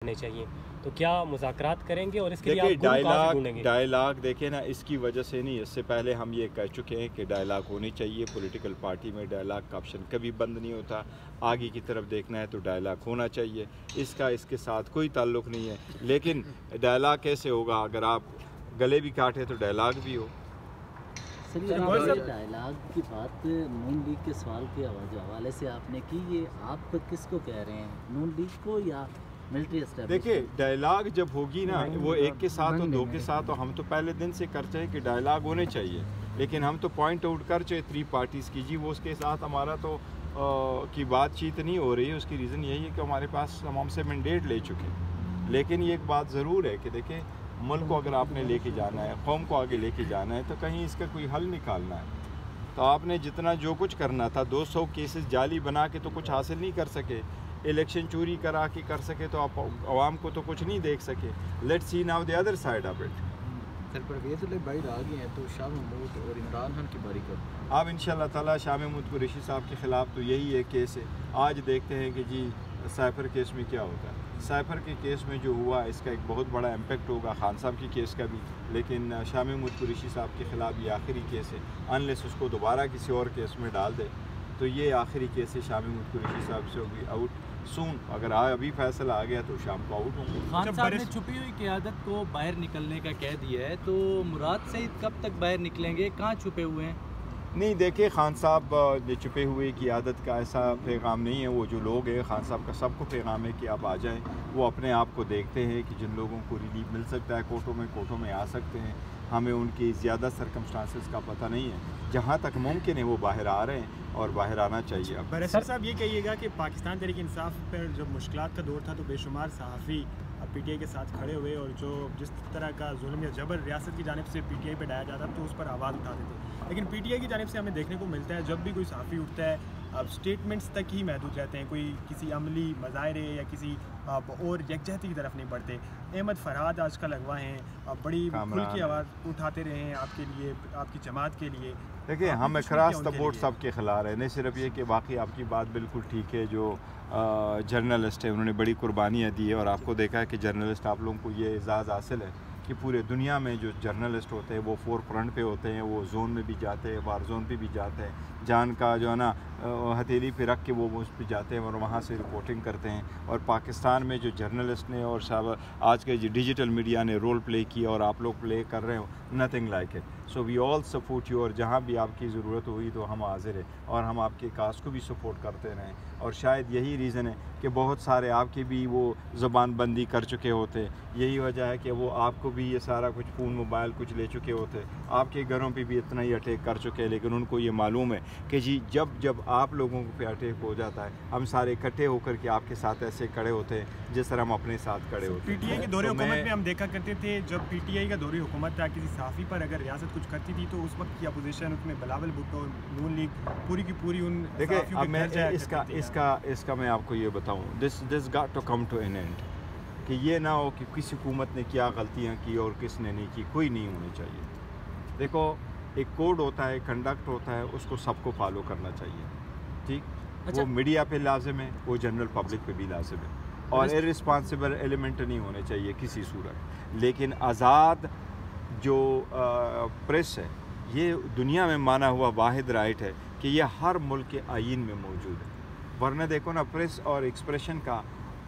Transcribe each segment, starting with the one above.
کرنے چاہیے، تو کیا مذاکرات کریں گے اور اس کے لیے دیکھیں آپ کہاں سے ڈھونڈیں گے؟ ڈائلاگ دیکھیں نا، اس کی وجہ سے نہیں، اس سے پہلے ہم یہ کہہ چکے ہیں کہ ڈائلاگ ہونی چاہیے. پولیٹیکل پارٹی میں ڈائلاگ کا آپشن کبھی بند نہیں ہوتا. آگے کی طرف دیکھنا ہے تو ڈائلاگ ہونا چاہیے. اس کے ساتھ کوئی تعلق نہیں ہے. لیکن ڈائلاگ کیسے ہوگا؟ اگر آپ گلے بھی کاٹے تو ڈائلاگ بھی ہو. سر یہ ڈائلاگ کی بات نون لیگ کے سوال کے حوالے سے آپ نے کی، یہ آپ کس کو کہہ رہے ہیں، نون لیگ کو یا ملٹری اسٹیبلشمنٹ؟ دیکھیں ڈائلاگ جب ہوگی نا، وہ ایک کے ساتھ اور دو کے ساتھ، ہم تو پہلے دن سے کرتے ہیں کہ ڈائلاگ ہونے چاہیے. لیکن ہم تو پوائنٹ آؤٹ کر چاہے 3 پارٹیز کی، جی وہ اس کے ساتھ ہمارا تو کی بات چیت نہیں ہو رہی ہے. اس کی ریزن یہی ہے کہ ہمارے پاس ہم سے مینڈیٹ لے چکے. لیکن یہ ایک بات ضرور ہے کہ دیکھیں ملک کو اگر آپ نے لے کے جانا ہے، قوم کو آگے لے کے جانا ہے، تو کہیں اس کا کوئی حل نکالنا ہے. تو آپ نے جتنا جو کچھ کرنا تھا، 200 کیسز جعلی بنا کے تو کچھ حاصل نہیں کر سکے. الیکشن چوری کرا کے کر سکے تو آپ عوام کو تو کچھ نہیں دیکھ سکے. Let's see now the other side of it. Sir Pervaiz Elahi باہر آ گئے ہیں تو شاہ محمود اور عمران خان کی باری کر اب انشاءاللہ تعالیٰ شاہ محمود قریشی صاحب کے خلاف تو یہی ایک کیس ہے. آج دیکھتے ہیں کہ جی سائفر کیس میں کیا ہوتا ہے. سائفر کے کیس میں جو ہوا اس کا ایک بہت بڑا امپیکٹ ہوگا خان صاحب کی کیس کا بھی. لیکن شاہ محمود قریشی صاحب کے خلاف یہ آخری کیس ہے. انلیس اس کو دوبارہ کسی اور کیس میں ڈال دے تو یہ آخری کیس ہے. شاہ محمود قریشی صاحب سے ہوگی آؤٹ سون. اگر ابھی فیصلہ آ گیا تو شام کو آؤٹ ہوں گے. خان صاحب نے چھپی ہوئی قیادت کو باہر نکلنے کا کہہ دیا ہے، تو مراد سعید کب تک باہر نکلیں گے؟ کہاں چھپے ہوئے ہیں؟ نہیں دیکھیں، خان صاحب چھپے ہوئے کی عادت کا ایسا پیغام نہیں ہے. وہ جو لوگ ہیں خان صاحب کا سب کو پیغام ہے کہ آپ آ جائیں. وہ اپنے آپ کو دیکھتے ہیں کہ جن لوگوں کو ریلیف مل سکتا ہے کوٹوں میں آ سکتے ہیں. ہمیں ان کی زیادہ سرکمسٹانسز کا پتہ نہیں ہے. جہاں تک ممکن ہے وہ باہر آ رہے ہیں اور باہر آنا چاہیے. اب برسر صاحب یہ کہیے گا کہ پاکستان تحریک انصاف پر جب مشکلات کا دور تھا تو بے شمار صحافی پی ٹی آئی کے ساتھ کھڑے ہوئے، اور جو جس طرح کا ظلم یا جبر ریاست کی جانب سے پی ٹی آئی پہ ڈایا جاتا تو اس پر آواز اٹھاتے تھے. لیکن پی ٹی آئی کی جانب سے ہمیں دیکھنے کو ملتا ہے جب بھی کوئی صحافی اٹھتا ہے اب اسٹیٹمنٹس تک ہی محدود رہتے ہیں، کوئی کسی عملی مظاہرے یا کسی اور یکجہتی کی طرف نہیں بڑھتے. احمد فرحاد آج کل اغوا ہیں، بڑی کھل کی آواز اٹھاتے رہے ہیں آپ کے لیے، آپ کی جماعت کے لیے. دیکھیں ہم اکراس سپورٹ سب کے خلاف ہے. نہیں صرف یہ کہ باقی آپ کی بات بالکل ٹھیک ہے. جو جرنلسٹ ہیں انہوں نے بڑی قربانیاں دی ہے، اور آپ کو دیکھا ہے کہ جرنلسٹ آپ لوگوں کو یہ اعزاز حاصل ہے کہ پورے دنیا میں جو جرنلسٹ ہوتے ہیں وہ فور فرنٹ پہ ہوتے ہیں. وہ زون میں بھی جاتے ہیں، وار زون پہ بھی جاتے ہیں. جان کا جو ہے نا ہتھیلی پہ رکھ کے وہ اس پہ جاتے ہیں اور وہاں سے رپورٹنگ کرتے ہیں. اور پاکستان میں جو جرنلسٹ نے اور آج کے ڈیجیٹل میڈیا نے رول پلے کیا اور آپ لوگ پلے کر رہے ہو، nothing like it. So we all support you. اور جہاں بھی آپ کی ضرورت ہوئی تو ہم حاضر ہیں اور ہم آپ کے کاز کو بھی سپورٹ کرتے رہیں. اور شاید یہی ریزن ہے کہ بہت سارے آپ کی بھی وہ زبان بندی کر چکے ہوتے. یہی وجہ ہے کہ وہ آپ کو بھی یہ سارا کچھ فون موبائل کچھ لے چکے ہوتے. آپ کے گھروں پہ بھی اتنا ہی اٹیک کر چکے ہیں. لیکن ان کو یہ معلوم ہے کہ جی جب آپ لوگوں پہ اٹیک ہو جاتا ہے ہم سارے اکٹھے ہو کر کے آپ کے ساتھ ایسے کھڑے ہوتے ہیں جس طرح ہم اپنے ساتھ کھڑے ہوتے ہیں. پی ٹی آئی کے دور حکومت میں ہم دیکھا کرتے تھے جب پی ٹی آئی کا دور حکومت تھا، کسی صحافی پر اگر ریاست کچھ کرتی تھی تو اس وقت کی اپوزیشن اس میں بلاول بھٹو، نون لیگ پوری کی پوری ان دیکھیں اب میں اس کا میں آپ کو یہ بتاؤں، this got to come to an end. کہ یہ نہ ہو کہ کسی حکومت نے کیا غلطیاں کی اور کس نے نہیں کی. کوئی نہیں ہونی چاہیے. دیکھو ایک کوڈ ہوتا ہے، کنڈکٹ ہوتا ہے، اس کو سب کو فالو کرنا چاہیے. ٹھیک، وہ میڈیا پہ لازم ہے، وہ جنرل پبلک پہ بھی لازم ہے. اور ارسپانسبل ایلیمنٹ نہیں ہونے چاہیے کسی صورت. لیکن آزاد جو پریس ہے یہ دنیا میں مانا ہوا واحد رائٹ ہے کہ یہ ہر ملک کے آئین میں موجود ہے. ورنہ دیکھو نا، پریس اور ایکسپریشن کا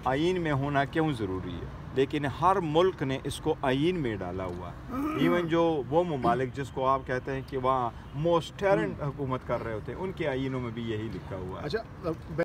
آئین میں ہونا کیوں ضروری ہے؟ لیکن ہر ملک نے اس کو آئین میں ڈالا ہوا ہے. ایون جو وہ ممالک جس کو آپ کہتے ہیں کہ وہاں موسٹ ٹیرنٹ حکومت کر رہے ہوتے ہیں ان کے آئینوں میں بھی یہی لکھا ہوا ہے.